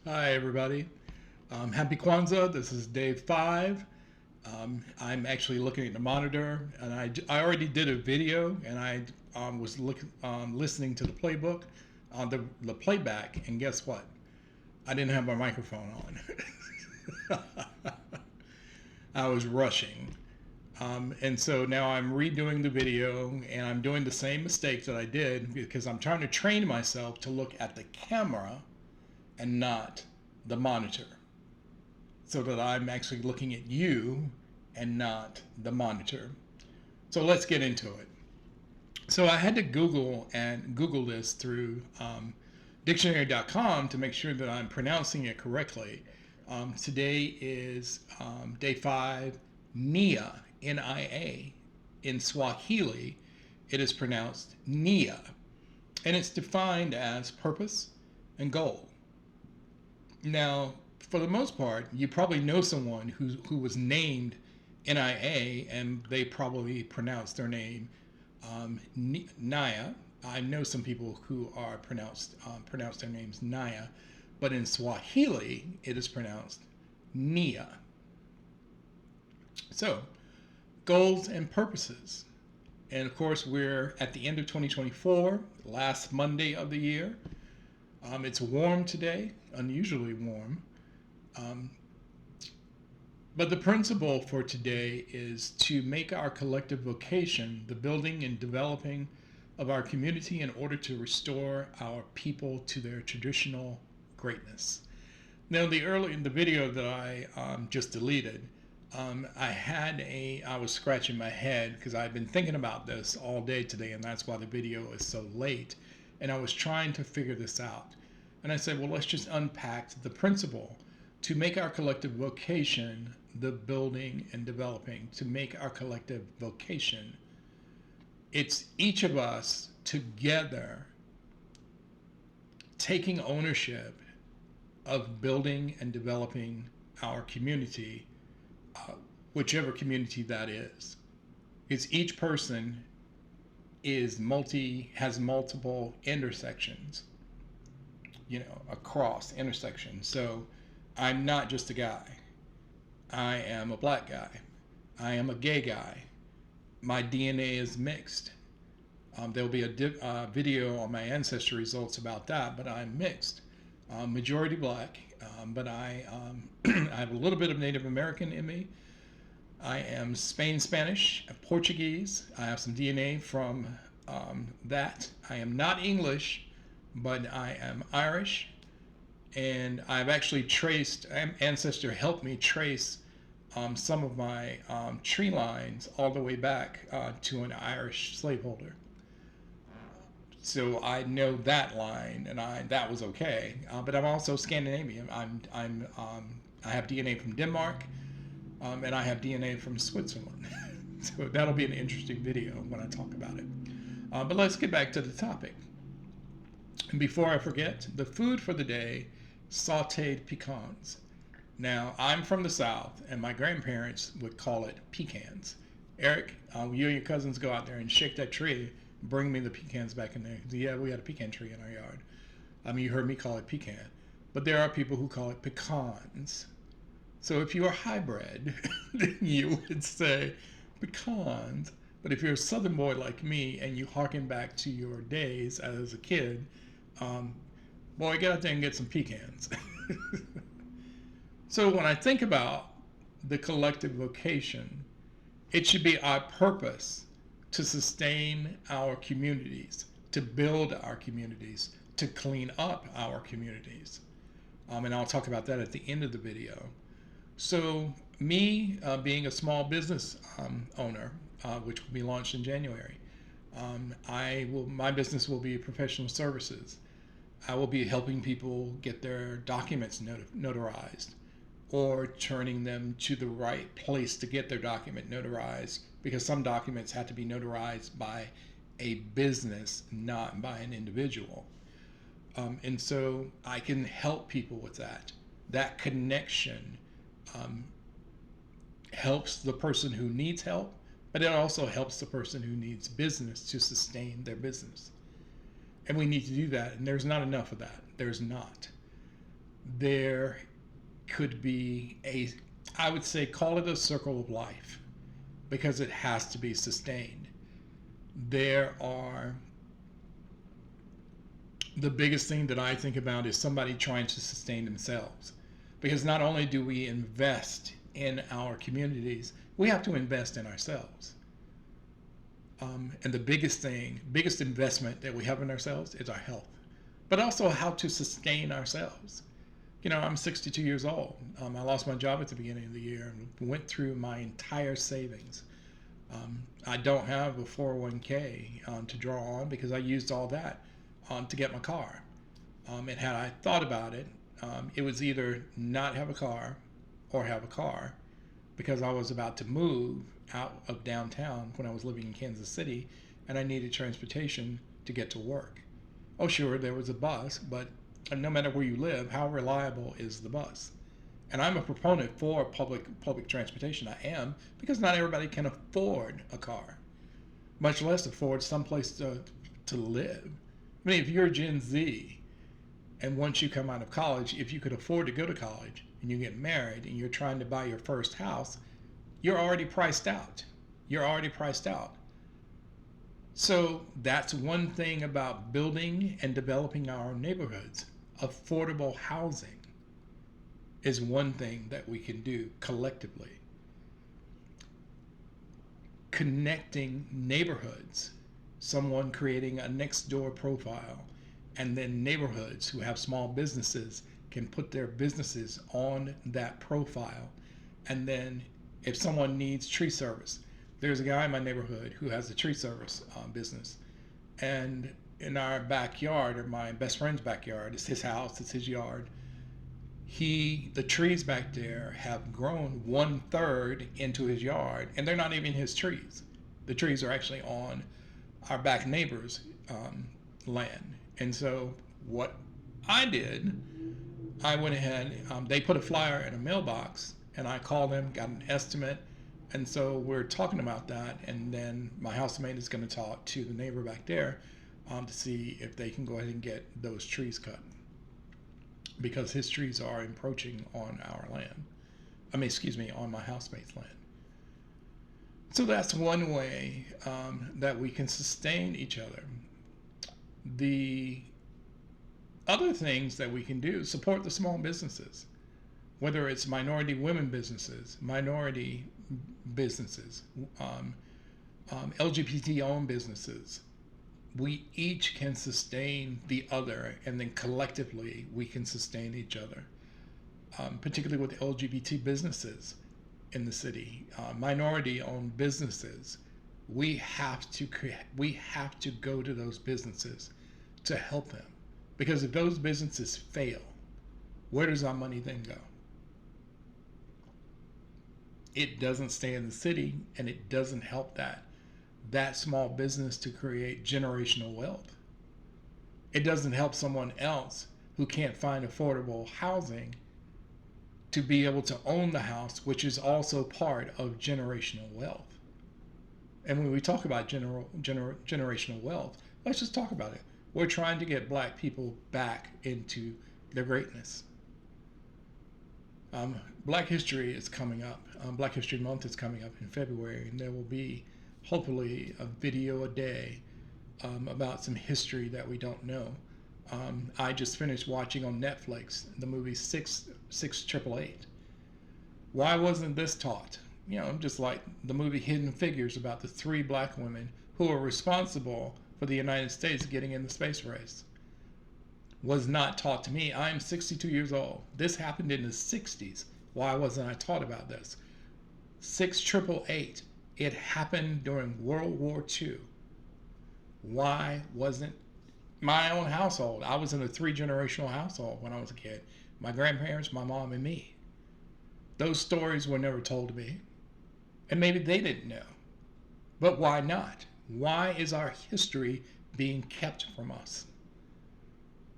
Hi, everybody. Happy Kwanzaa. This is day 5. I'm actually looking at the monitor, and I already did a video, and I was listening to the playbook, the playback, and guess what? I didn't have my microphone on. I was rushing. And so now I'm redoing the video, and I'm doing the same mistake that I did because I'm trying to train myself to look at the camera and not the monitor, so that I'm actually looking at you and not the monitor. So let's get into it. So I had to Google this through dictionary.com to make sure that I'm pronouncing it correctly. Today is day 5, Nia, Nia. In Swahili, it is pronounced Nia, and it's defined as purpose and goal. Now, for the most part, you probably know someone who was named NIA, and they probably pronounce their name Naya. I know some people who are pronounce their names Naya, but in Swahili it is pronounced Nia. So, goals and purposes. And of course, we're at the end of 2024, last Monday of the year. It's warm today, unusually warm. Um, but the principle for today is to make our collective vocation the building and developing of our community in order to restore our people to their traditional greatness. Now, in the video that I just deleted, I was scratching my head because I've been thinking about this all day today, and that's why the video is so late. And I was trying to figure this out. And I said, well, let's just unpack the principle to make our collective vocation the building and developing, to make our collective vocation. It's each of us together taking ownership of building and developing our community, whichever community that is. Because each person has multiple intersections, across intersections. So I'm not just a guy. I am a black guy. I am a gay guy. My DNA is mixed. There'll be a video on my ancestry results about that, but I'm mixed. Majority black, but I have a little bit of Native American in me. I am Spanish, Portuguese. I have some DNA from that. I am not English, but I am Irish. And I've actually Ancestor helped me trace some of my tree lines all the way back to an Irish slaveholder. So I know that line, and that was okay. But I'm also Scandinavian. I have DNA from Denmark, and I have DNA from Switzerland. So that'll be an interesting video when I talk about it. But let's get back to the topic. And before I forget, the food for the day: sauteed pecans. Now, I'm from the South, and my grandparents would call it pecans. Eric, you and your cousins go out there and shake that tree, bring me the pecans back in there. Yeah, we had a pecan tree in our yard. You heard me call it pecan. But there are people who call it pecans. So if you are hybrid, then you would say pecans. But if you're a Southern boy like me and you harken back to your days as a kid, boy, get out there and get some pecans. So when I think about the collective vocation, it should be our purpose to sustain our communities, to build our communities, to clean up our communities. And I'll talk about that at the end of the video. So me being a small business owner, which will be launched in January, my business will be professional services. I will be helping people get their documents notarized, or turning them to the right place to get their document notarized, because some documents have to be notarized by a business, not by an individual. And so I can help people with that. That connection helps the person who needs help, but it also helps the person who needs business to sustain their business. And we need to do that, and there's not enough of that. There's not. there could be I would say, call it a circle of life, because it has to be sustained. There are, the biggest thing that I think about is somebody trying to sustain themselves. Because not only do we invest in our communities, we have to invest in ourselves. And the biggest investment that we have in ourselves is our health, but also how to sustain ourselves. I'm 62 years old. I lost my job at the beginning of the year and went through my entire savings. I don't have a 401k to draw on because I used all that to get my car. And had I thought about it, it was either not have a car or have a car, because I was about to move out of downtown when I was living in Kansas City, and I needed transportation to get to work. Oh, sure, there was a bus, but no matter where you live, how reliable is the bus? And I'm a proponent for public transportation. I am, because not everybody can afford a car, much less afford someplace to live. I mean, if you're Gen Z, and once you come out of college, if you could afford to go to college and you get married and you're trying to buy your first house, you're already priced out. You're already priced out. So that's one thing about building and developing our neighborhoods. Affordable housing is one thing that we can do collectively. Connecting neighborhoods, someone creating a next door profile, and then neighborhoods who have small businesses can put their businesses on that profile. And then if someone needs tree service, there's a guy in my neighborhood who has a tree service business. And in our backyard, or my best friend's backyard, it's his house, it's his yard. The trees back there have grown 1/3 into his yard, and they're not even his trees. The trees are actually on our back neighbor's land. And so what I did, I went ahead, they put a flyer in a mailbox, and I called them, got an estimate. And so we're talking about that, and then my housemate is going to talk to the neighbor back there to see if they can go ahead and get those trees cut, because his trees are encroaching on our land. On my housemate's land. So that's one way that we can sustain each other. The other things that we can do, support the small businesses, whether it's minority women businesses, minority businesses, LGBT-owned businesses. We each can sustain the other, and then collectively we can sustain each other, particularly with LGBT businesses in the city, minority-owned businesses. We have to go to those businesses to help them, because if those businesses fail, where does our money then go? It doesn't stay in the city, and it doesn't help that small business to create generational wealth. It doesn't help someone else who can't find affordable housing to be able to own the house, which is also part of generational wealth. And when we talk about generational wealth, let's just talk about it. We're trying to get Black people back into their greatness. Black History is coming up. Black History Month is coming up in February, and there will be hopefully a video a day about some history that we don't know. I just finished watching on Netflix the movie 688. Why wasn't this taught? Just like the movie Hidden Figures, about the 3 Black women who were responsible for the United States getting in the space race. Was not taught to me. I am 62 years old. This happened in the 60s. Why wasn't I taught about this? 688. It happened during World War II. Why wasn't my own household? I was in a 3-generational household when I was a kid. My grandparents, my mom, and me. Those stories were never told to me. And maybe they didn't know. But why not? Why is our history being kept from us?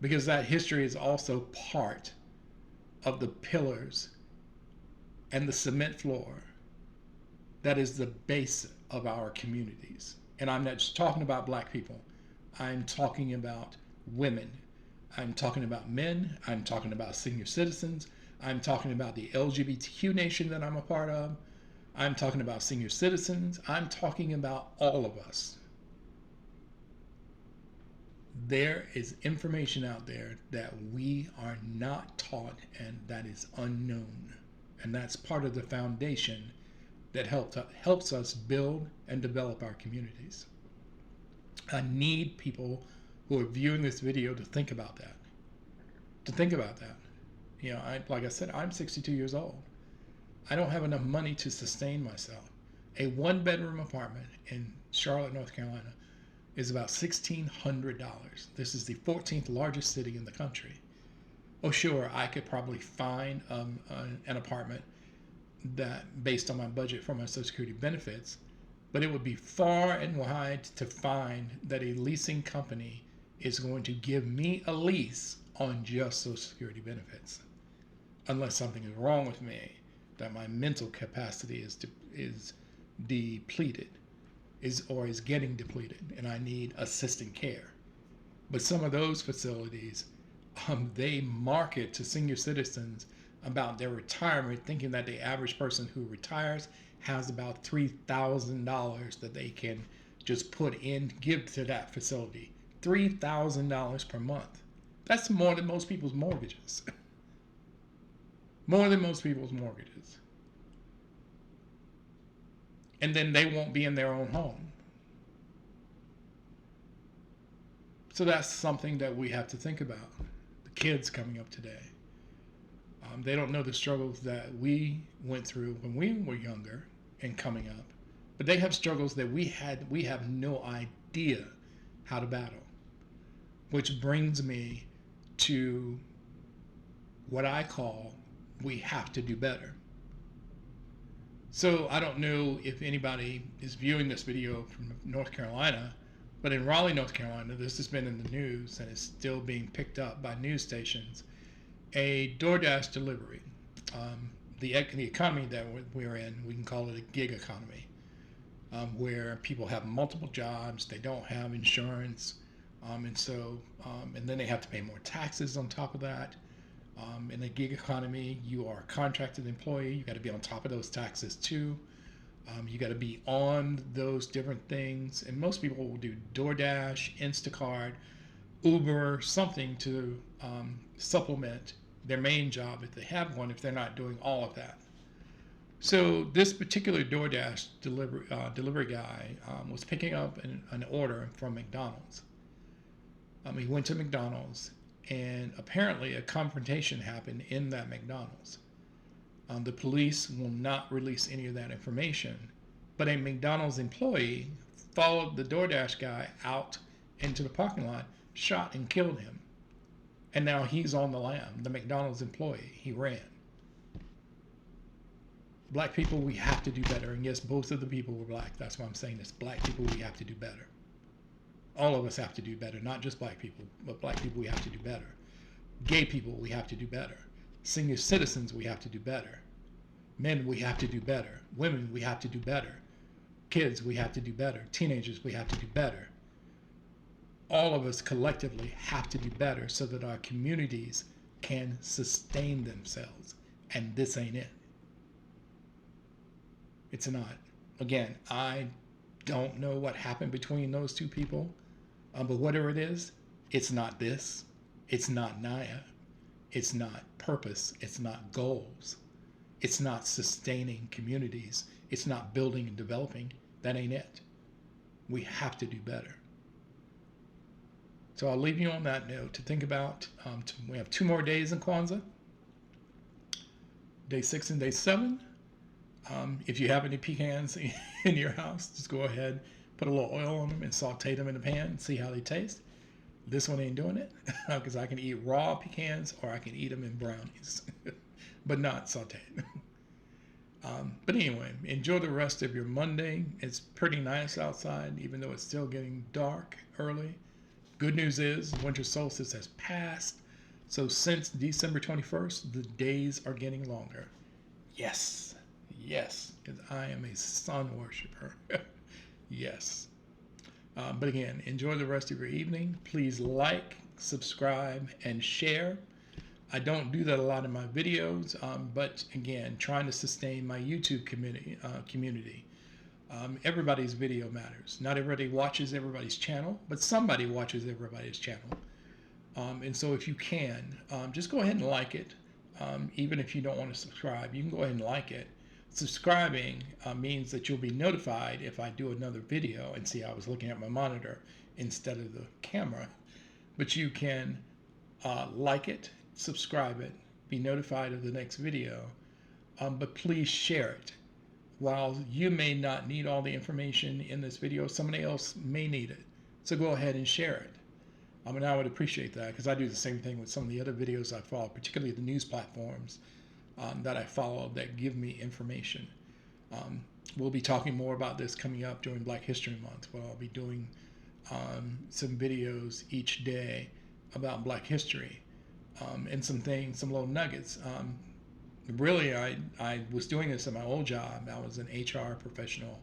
Because that history is also part of the pillars and the cement floor that is the base of our communities. And I'm not just talking about Black people. I'm talking about women. I'm talking about men. I'm talking about senior citizens. I'm talking about the LGBTQ nation that I'm a part of. I'm talking about senior citizens. I'm talking about all of us. There is information out there that we are not taught and that is unknown. And that's part of the foundation that helps us build and develop our communities. I need people who are viewing this video to think about that. To think about that. You know, like I said, I'm 62 years old. I don't have enough money to sustain myself. A one-bedroom apartment in Charlotte, North Carolina is about $1,600. This is the 14th largest city in the country. Oh, sure, I could probably find an apartment that, based on my budget for my Social Security benefits, but it would be far and wide to find that a leasing company is going to give me a lease on just Social Security benefits, unless something is wrong with me, that my mental capacity is depleted, is getting depleted, and I need assistant care. But some of those facilities, they market to senior citizens about their retirement, thinking that the average person who retires has about $3,000 that they can just give to that facility. $3,000 per month. That's more than most people's mortgages. More than most people's mortgages. And then they won't be in their own home. So that's something that we have to think about. The kids coming up today. They don't know the struggles that we went through when we were younger and coming up. But they have struggles that we have no idea how to battle. Which brings me to what I call we have to do better. So I don't know if anybody is viewing this video from North Carolina, but in Raleigh, North Carolina, this has been in the news and is still being picked up by news stations. A DoorDash delivery. The economy that we're in, we can call it a gig economy, where people have multiple jobs, they don't have insurance, and then they have to pay more taxes on top of that. In a gig economy, you are a contracted employee. You got to be on top of those taxes too. You got to be on those different things. And most people will do DoorDash, Instacart, Uber, something to supplement their main job if they have one, if they're not doing all of that. So this particular DoorDash delivery guy was picking up an order from McDonald's. He went to McDonald's, and apparently a confrontation happened in that McDonald's. The police will not release any of that information, but a McDonald's employee followed the DoorDash guy out into the parking lot, shot and killed him. And now he's on the lam, the McDonald's employee. He ran. Black people, we have to do better. And yes, both of the people were black. That's why I'm saying this. Black people, we have to do better. All of us have to do better, not just black people, but black people, we have to do better. Gay people, we have to do better. Senior citizens, we have to do better. Men, we have to do better. Women, we have to do better. Kids, we have to do better. Teenagers, we have to do better. All of us collectively have to do better so that our communities can sustain themselves. And this ain't it. It's not. Again, I don't know what happened between those two people, but whatever it is, it's not this. It's not Naya. It's not purpose. It's not goals. It's not sustaining communities. It's not building and developing. That ain't it. We have to do better. So I'll leave you on that note to think about. We have 2 more days in Kwanzaa, day 6 and day 7. If you have any pecans in your house, just go ahead, put a little oil on them and saute them in the pan and see how they taste. This one ain't doing it because I can eat raw pecans or I can eat them in brownies, but not sauteed. But anyway, enjoy the rest of your Monday. It's pretty nice outside, even though it's still getting dark early. Good news is winter solstice has passed. So since December 21st, the days are getting longer. Yes, because I am a sun worshiper. Yes. But again, enjoy the rest of your evening. Please like, subscribe, and share. I don't do that a lot in my videos, but again, trying to sustain my YouTube community. Everybody's video matters. Not everybody watches everybody's channel, but somebody watches everybody's channel. And so if you can, just go ahead and like it. Even if you don't want to subscribe, you can go ahead and like it. Subscribing means that you'll be notified if I do another video. And see, I was looking at my monitor instead of the camera. But you can like it, subscribe it, be notified of the next video, but please share it. While you may not need all the information in this video, somebody else may need it. So go ahead and share it. And I would appreciate that, because I do the same thing with some of the other videos I follow, particularly the news platforms that I follow that give me information. We'll be talking more about this coming up during Black History Month, where I'll be doing some videos each day about Black history, and some little nuggets. Really, I was doing this at my old job. I was an HR professional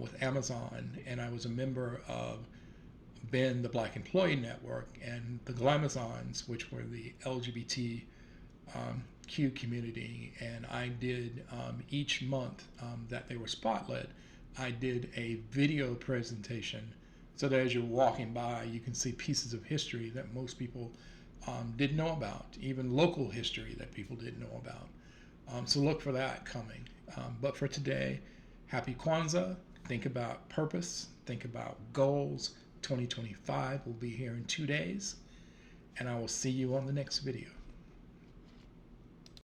with Amazon, and I was a member of BEN, the Black Employee Network, and the Glamazons, which were the LGBTQ community. And I did each month that they were spotlit, I did a video presentation so that as you're walking by, you can see pieces of history that most people didn't know about, even local history that people didn't know about. So look for that coming. But for today, happy Kwanzaa. Think about purpose. Think about goals. 2025 will be here in 2 days. And I will see you on the next video.